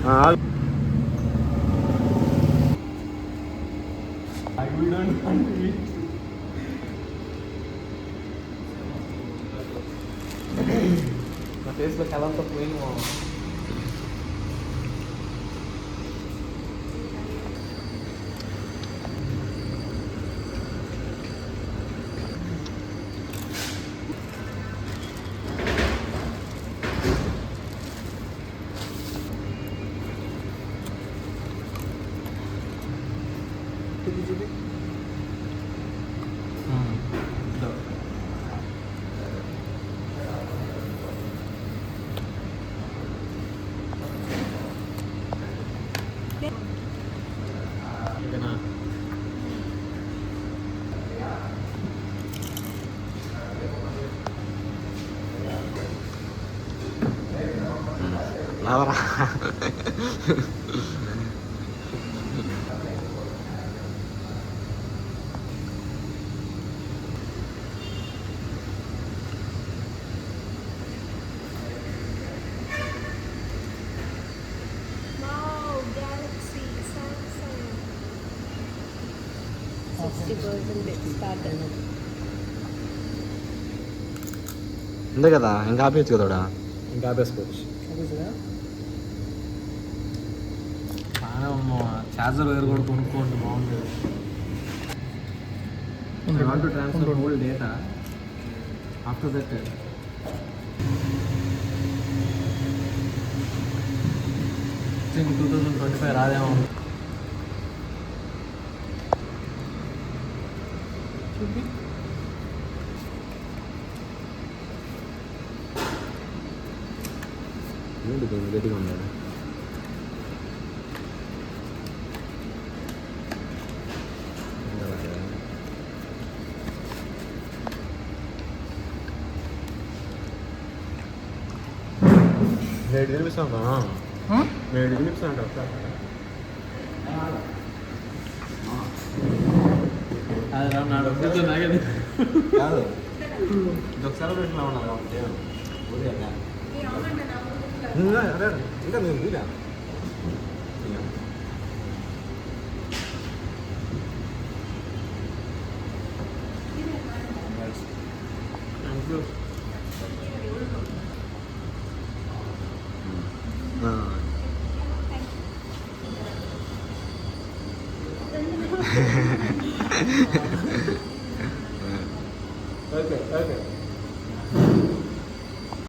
నా ఫేస్లో కలంతా పోయింది. Ahora. Wow, Galaxy Samsung 60% started. అంతే కదా, ఇంకా ఆపేయచ్చు కదా. ఇంకా ఆపేసుకోవచ్చు. ఛార్జర్ వేరు కూడా కొనుక్కోండి, బాగుంటుంది. I want to transfer whole data. After that, 2025 రాదేమో. ఏంటి గట్టిగా ఉన్నాడు. వేడి వినిపిస్తామా? వేడి వినిపిస్తాంట. కాదు, ఇదొక సెలబ్రేషన్ ఉన్నా కాబట్టి ఇంకా నేను తీరా.